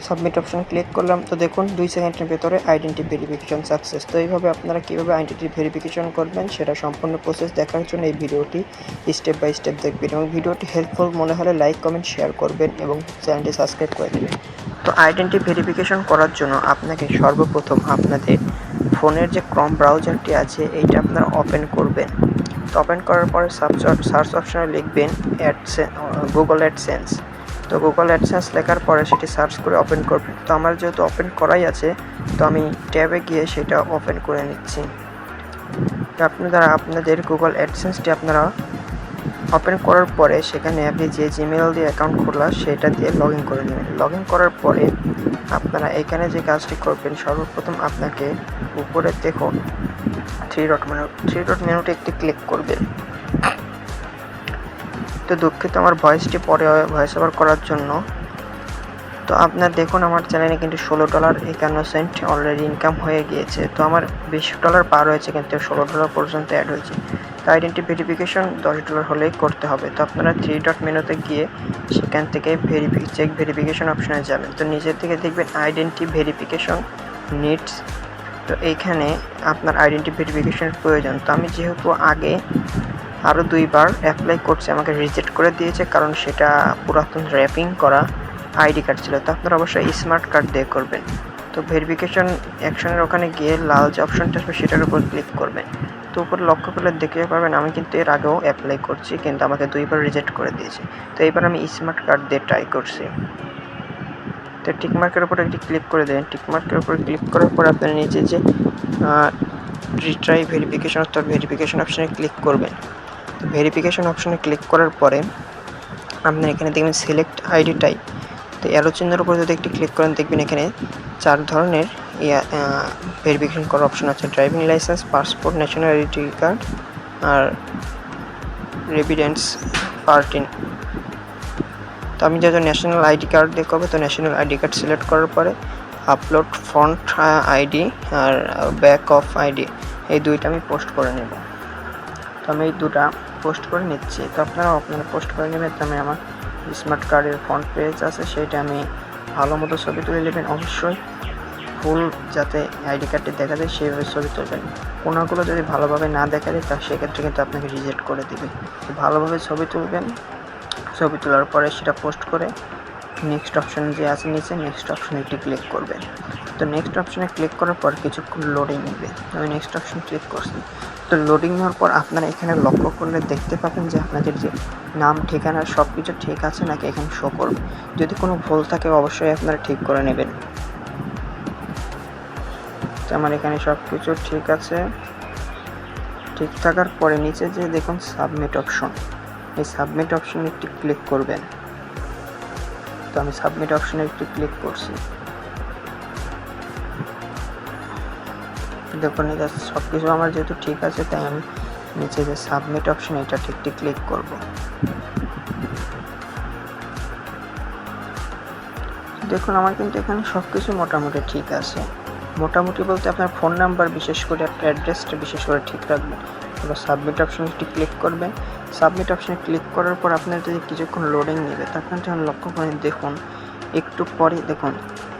Submit option click করলাম। তো দেখুন 2 সেকেন্ডের ভেতরে আইডেন্টি ভেরিফিকেশন সাকসেস। তো এইভাবে আপনারা কীভাবে আইডেন্টি ভেরিফিকেশন করবেন সেটা সম্পূর্ণ প্রসেস দেখার জন্য এই ভিডিওটি স্টেপ বাই স্টেপ দেখবেন, এবং ভিডিওটি হেল্পফুল মনে হলে লাইক কমেন্ট শেয়ার করবেন এবং চ্যানেলটি সাবস্ক্রাইব করে দেবেন। তো আইডেন্টি ভেরিফিকেশন করার জন্য আপনাকে সর্বপ্রথম আপনাদের ফোনের যে ক্রোম ব্রাউজারটি আছে এইটা আপনারা ওপেন করবেন। তো ওপেন করার পরে সার্চ অপশনে লিখবেন গুগল অ্যাডসেন্স। তো গুগল অ্যাডসেন্স লেখার পরে সেটি সার্চ করে ওপেন করবেন। তো আমার যেহেতু ওপেন করাই আছে, তো আমি ট্যাবে গিয়ে সেটা ওপেন করে নিচ্ছি। তো আপনাদের গুগল অ্যাডসেন্সটি আপনারা ওপেন করার পরে সেখানে আপনি যে জিমেল দিয়ে অ্যাকাউন্ট খোলা সেটা দিয়ে লগ ইন করে নেবেন। লগ ইন করার পরে আপনারা এখানে যে কাজটি করবেন, সর্বপ্রথম আপনাকে উপরে দেখুন থ্রি ডট মেনুতে একটি ক্লিক করবেন। তো দুঃখিত, আমার ভয়েসটি পরে ভয়েস ওভার করার জন্য। তো আপনার দেখুন আমার চ্যানেলে কিন্তু $16.51 অলরেডি ইনকাম হয়ে গিয়েছে। তো আমার $20 পার হয়েছে, কিন্তু $16 পর্যন্ত অ্যাড হয়েছে। তো আইডেন্টি ভেরিফিকেশন $10 হলেই করতে হবে। তো আপনারা থ্রি ডট মেনুতে গিয়ে সেখান থেকে চেক ভেরিফিকেশন অপশনে যাবেন। তো নিচের থেকে দেখবেন আইডেন্টি ভেরিফিকেশন নিডস। তো এইখানে আপনার আইডেন্টি ভেরিফিকেশনের প্রয়োজন। তো আমি যেহেতু আগে আরও 2 বার অ্যাপ্লাই করছি, আমাকে রিজেক্ট করে দিয়েছে, কারণ সেটা পুরাতন র্যাপিং করা আইডি কার্ড ছিল। তো আপনারা অবশ্যই স্মার্ট কার্ড দিয়ে করবেন। তো ভেরিফিকেশন অ্যাকশনের ওখানে গিয়ে লাল যে অপশনটা আসবে সেটার উপর ক্লিক করবেন। তো উপরে লক্ষ্য করলে দেখতে পারবেন আমি কিন্তু এর আগেও অ্যাপ্লাই করছি, কিন্তু আমাকে 2 বার রিজেক্ট করে দিয়েছে। তো এইবার আমি স্মার্ট কার্ড দিয়ে ট্রাই করছি। তো টিকমার্কের উপরে একটি ক্লিক করে দেবেন। টিকমার্কের উপরে ক্লিক করার পরে আপনার নিচে যে রিট্রাই ভেরিফিকেশন অর্থাৎ ভেরিফিকেশন অপশনে ক্লিক করবেন। ভেরিফিকেশন অপশনে ক্লিক করার পরে আপনার এখানে দেখবেন সিলেক্ট আইডি টাইপ। তো অ্যারো চিহ্নের উপর যদি একটি ক্লিক করেন দেখবেন এখানে 4 ধরনের ভেরিফিকেশন করার অপশন আছে: driving licence, passport, national identity card আর রেসিডেন্স পার্টি। তো আমি যেহেতু ন্যাশনাল আইডি কার্ড দিয়ে করবো, তো ন্যাশনাল আইডি কার্ড সিলেক্ট করার পরে আপলোড ফ্রন্ট আইডি আর ব্যাক অফ আইডি, এই দুইটা আমি পোস্ট করে নেব। তো আমি এই দুটা পোস্ট করে নিচ্ছি। তো আপনারা পোস্ট করে নেবেন। তো আমি আমার স্মার্ট কার্ডের ফ্রন্ট পেজ আছে সেটা আমি ভালো মতো ছবি তুলে নেবেন। অবশ্যই ফুল যাতে আইডি কার্ডটি দেখা যায় সেইভাবে ছবি তুলবেন। কোনাগুলো যদি ভালোভাবে না দেখা যায় তা সেক্ষেত্রে কিন্তু আপনাকে রিজেক্ট করে দেবে। তো ভালোভাবে ছবি তুলবেন। ছবি তোলার পরে সেটা পোস্ট করে নেক্সট অপশন যে আছে নিচে নেক্সট অপশনে একটি ক্লিক করবেন। তো নেক্সট অপশনে ক্লিক করার পর কিছুক্ষণ লোডিং নেবে। আমি নেক্সট অপশন ক্লিক করছি। তো লোডিং নেওয়ার পর আপনারা এখানে লক্ষ্য করলে দেখতে পাবেন যে আপনাদের যে নাম, ঠিকানা সব কিছু ঠিক আছে নাকি এখানে শো করবে। যদি কোনো ভুল থাকে অবশ্যই আপনারা ঠিক করে নেবেন। তো আমার এখানে সব কিছু ঠিক আছে। ঠিক থাকার পরে নিচে যে দেখুন সাবমিট অপশন, এই সাবমিট অপশনে একটি ক্লিক করবেন। তো আমি সাবমিট অপশনে একটি ক্লিক করছি। দেখুন এটা সব কিছু আমার যেহেতু ঠিক আছে, তাই আমি নিচে যে সাবমিট অপশন এটা ঠিকটি ক্লিক করব। দেখুন আমার কিন্তু এখানে সব কিছু মোটামুটি ঠিক আছে। মোটামুটি বলতে আপনার ফোন নাম্বার বিশেষ করে আপনার অ্যাড্রেসটা বিশেষ করে ঠিক রাখবেন। এবার সাবমিট অপশনে একটি ক্লিক করবেন। সাবমিট অপশনে ক্লিক করার পর আপনার যদি কিছুক্ষণ লোডিং নেবে, তখন যখন লক্ষ্য করেন দেখুন একটু পরে দেখুন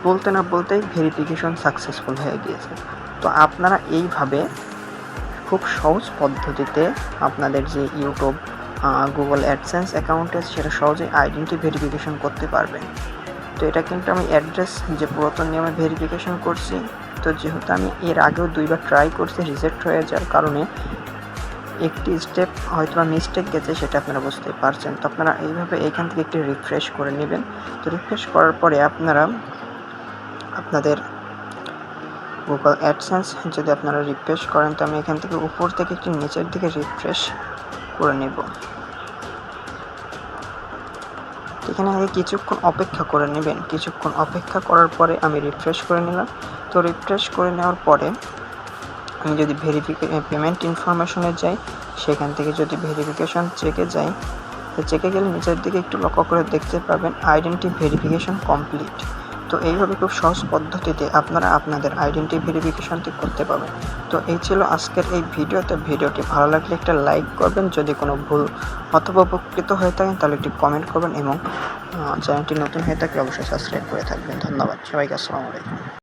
বলতে না বলতেই ভেরিফিকেশন সাকসেসফুল হয়ে গিয়েছে। তো আপনারা এইভাবে খুব সহজ পদ্ধতিতে আপনাদের যে ইউটিউব গুগল অ্যাডসেন্স অ্যাকাউন্ট আছে সেটা সহজেই আইডেন্টি ভেরিফিকেশন করতে পারবেন। তো এটা কিন্তু আমি অ্যাড্রেস যে পুরাতন নিয়মে ভেরিফিকেশন করছি। তো যেহেতু আমি এর আগেও 2 বার ট্রাই করছি, রিজেক্ট হয়ে যাওয়ার কারণে একটি স্টেপ হয়তো মিস্টেক গেছে, সেটা আপনারা বুঝতে পারছেন। তো আপনারা এইভাবে এইখান থেকে একটি রিফ্রেশ করে নেবেন। তো রিফ্রেশ করার পরে আপনারা আপনাদের গুগল অ্যাডসেন্স যদি আপনারা রিফ্রেশ করেন, তো আমি এখান থেকে উপর থেকে একটি নিচের দিকে রিফ্রেশ করে নেব। এখানে আগে কিছুক্ষণ অপেক্ষা করে নেবেন। কিছুক্ষণ অপেক্ষা করার পরে আমি রিফ্রেশ করে নিলাম। তো রিফ্রেশ করে নেওয়ার পরে আমি যদি পেমেন্ট ইনফরমেশনে যাই, সেখান থেকে যদি ভেরিফিকেশন চেকে যাই, তো চেকে গেলে নিচের দিকে একটু লক্ষ্য করে দেখতে পাবেন আইডেন্টি ভেরিফিকেশন কমপ্লিট। তো এইভাবে খুব সহজ পদ্ধতিতে আপনারা আপনাদের আইডেন্টি ভেরিফিকেশনটি করতে পারবেন। তো এই ছিল আজকের এই ভিডিওতে। ভিডিওটি ভালো লাগলে একটা লাইক করবেন, যদি কোনো ভুল অথবা উপকৃত হয়ে থাকেন তাহলে একটি কমেন্ট করবেন এবং চ্যানেলটি নতুন হয়ে থাকলে অবশ্যই সাবস্ক্রাইব করে থাকবেন। ধন্যবাদ সবাইকে, আসসালামু আলাইকুম।